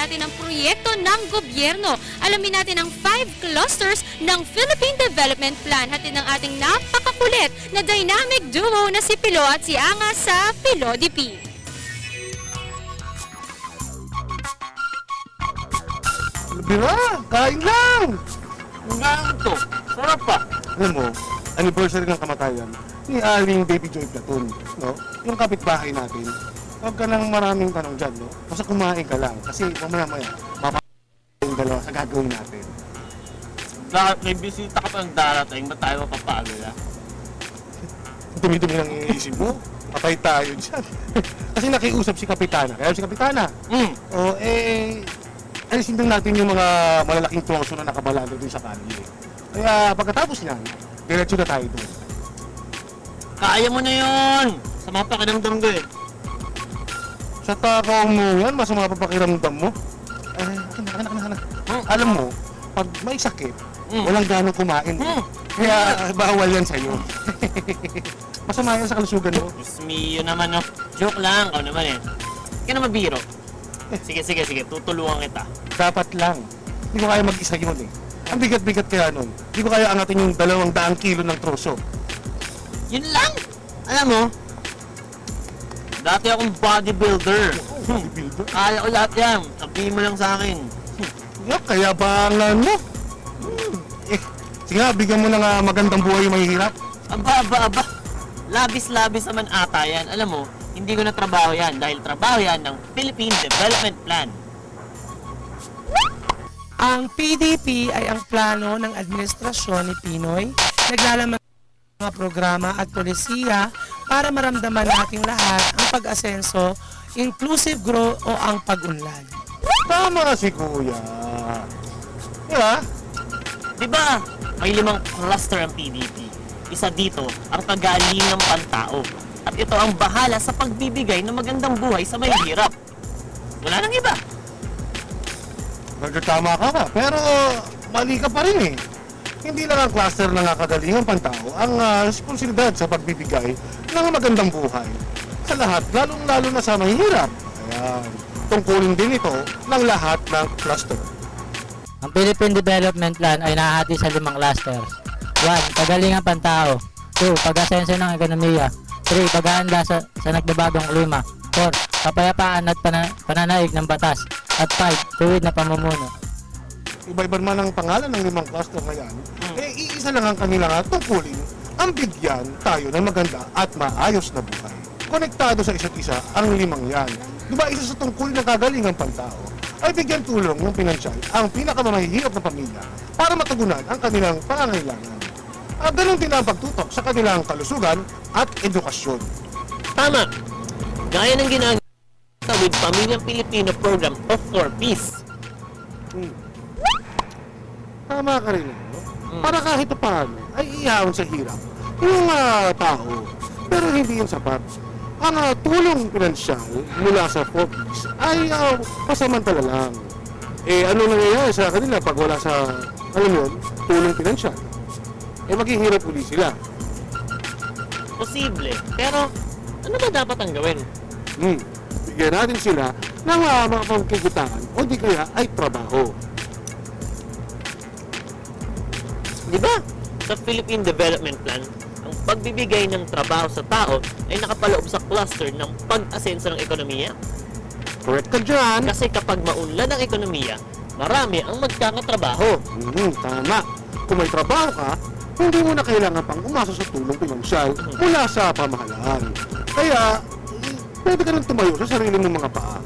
natin ang proyekto ng gobyerno. Alamin natin ang 5 clusters ng Philippine Development Plan. Hatid ng ating napakakulit na dynamic duo na si Pilo at si Anga sa PILODP. Bira, kain lang! Ang gaan to. Sarap pa. Alam mo, anniversary ng kamatayan ni Aling Baby Joy Platon, no? Yung kapitbahay natin. Huwag ka nang maraming tanong dyan, no? Basta kumain ka lang. Kasi mamaya-maya, yung dalawa sa gagawin natin. Bakit may bisita ka pa ng darating, ba't tayo mapapagala? Dumi-dumi lang iisip mo. Patay tayo dyan. Kasi nakiusap si Kapitana. Kaya si Kapitana, alisin lang natin yung mga malalaking troso na nakabalado dun sa kalye. Kaya pagkatapos niyan, diretso na tayo doon. Kaya mo na yun! Sama pa kinamdam ko eh. Sa takaw mo yan, masama pa pakiramdam mo. Anak. Alam mo, pag may sakit, walang ganong kumain. Kaya bawal yan sa'yo. Masama yan sa kalusugan mo. Diyos mio naman, no? Joke lang, ako naman eh. Hindi ka na mabiro. Sige, tutulungan kita. Dapat lang. Hindi ko kaya mag-isa yun eh. Ang bigat-bigat kaya nun. Hindi ko kaya angatin yung 200 kilo ng troso. Yun lang! Alam mo, dati akong bodybuilder. Bodybuilder? Kaya ko lahat yan. Sabihin mo lang sa akin. Kaya bangan mo. Sige nga, bigyan mo ng magandang buhay yung mahihirap. Aba. Labis-labis naman ata yan. Alam mo, hindi ko na trabaho yan dahil trabaho yan ng Philippine Development Plan. Ang PDP ay ang plano ng administrasyon ni Pinoy, naglalaman ng mga programa at polisiya para maramdaman nating lahat ang pag-asenso, inclusive growth o ang pag-unlad. Tama na si Kuya. Diba? Diba, may 5 cluster ang PDP. Isa dito ang pag-aalingang pantao. At ito ang bahala sa pagbibigay ng magandang buhay sa may hirap. Wala nang iba. Nagkatama ka ba? Pero mali ka pa rin eh. Hindi lang ang cluster ng kagalingang pantao ang responsibilidad sa pagbibigay ng magandang buhay sa lahat, lalong-lalo na sa mahihirap. Kaya tungkulin din ito ng lahat ng cluster. Ang Philippine Development Plan ay nahahati sa 5 clusters. 1. Kagalingang pantao. 2. Pag-asenso ng ekonomiya. 3. Paghahanda sa nagbabagong klima. 4. Kapayapaan at pananaig ng batas. At 5. Tuwid na pamumuno. Iba-iba man ang pangalan ng 5 cluster na yan, iisa lang ang kanilang tungkulin ang bigyan tayo ng maganda at maayos na buhay. Konektado sa isa't isa ang 5 yan. Diba isa sa tungkulin ng kagalingang pantao ay bigyan tulong ng pinansyal ang pinakamahihirap na pamilya para matugunan ang kanilang pangangailangan. At ganun din ang pagtutok sa kanilang kalusugan at edukasyon. Tama. Gaya ng ginagawa with Pamilyang Pilipino Program of for Peace. Tama ka rin, no? Para kahit paano ay iyawan sa hirap yung tao. Pero hindi yun sapat. Ang tulong pinansyal mula sa Forbes ay pasamantala lang. Ano nangyayari sa kanila pag wala sa, alam mo yun, tulong pinansyal? Maghihirap uli sila. Posible. Pero, ano ba dapat ang gawin? Bigyan natin sila ng mga pagkikitaan o di kaya ay trabaho. Di ba? Sa Philippine Development Plan, ang pagbibigay ng trabaho sa tao ay nakapaloob sa cluster ng pag-asenso ng ekonomiya. Correct ka dyan. Kasi kapag maunlad ang ekonomiya, marami ang magkakatrabaho. Tama. Kung may trabaho ka, hindi mo na kailangan pang umasa sa tulong pinansyal mula sa pamahalaan. Kaya, pwede ka nang tumayo sa sarili mong mga paa.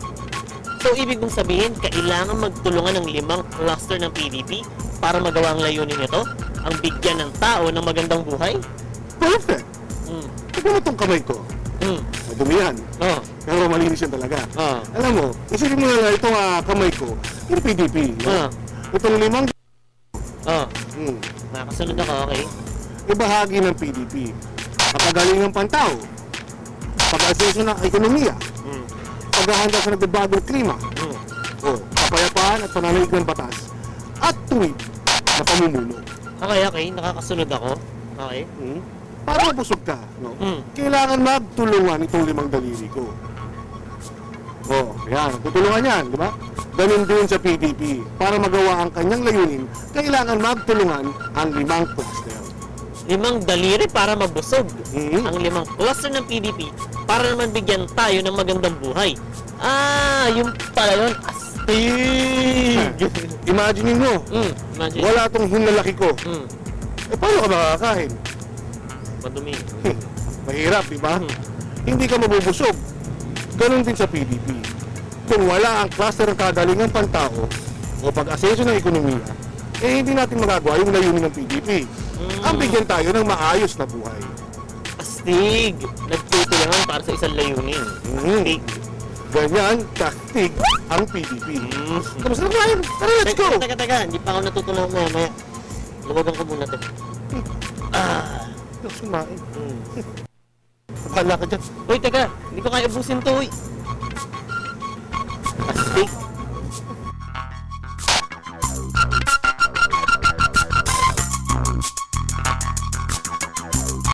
So, ibig mong sabihin, kailangan magtulungan ng 5 cluster ng PDP para magawa ang layunin nito? Ang bigyan ng tao ng magandang buhay? Perfect! Tignan mo itong kamay ko. Madumi yan. Pero malinis yan talaga. Alam mo, isipin mo na itong kamay ko, yung PDP. Itong 5 Nakasunod ako, okay? Ibahagi ng PDP. Kapagalingang pantao, pag-asenso ng ekonomiya, paghahanda sa nagbabagong klima, kapayapaan at pananaig ng batas, at tuwid na pamumuno. Okay, nakakasunod ako. Okay. Para mabusog ka, no? Kailangan magtulungan itong 5 daliri ko. Yan, tutulungan yan, di ba? Ganun din sa PDP. Para magawa ang kanyang layunin, kailangan magtulungan ang 5 cluster. 5 daliri para mabusog. Mhm. Ang 5 cluster ng PDP para naman bigyan tayo ng magandang buhay. Yung pala yun. Astig! Imagine mo, Imagine. wala tong hinlalaki ko. Paano ka makakain? Madumi. Mahirap, di ba? Hmm. Hindi ka mabubusog. Ganun din sa PDP. Kung wala ang cluster ng kagalingang pantao o pag-asenso ng ekonomiya, hindi natin magagawa yung layunin ng PDP. Ang bigyan tayo ng maayos na buhay. Astig! Nagtutulungan para sa isang layunin. Astig. Ganyan, kastig ang PDP. Tapos na tayo. Tara, let's go! Teka. Hindi pa ako natutulungan maya. Luwagan ko muna to. Diyos, kumain. Bahala ka dyan. Uy, teka. Hindi ko kaya ubusin to, uy. Astig.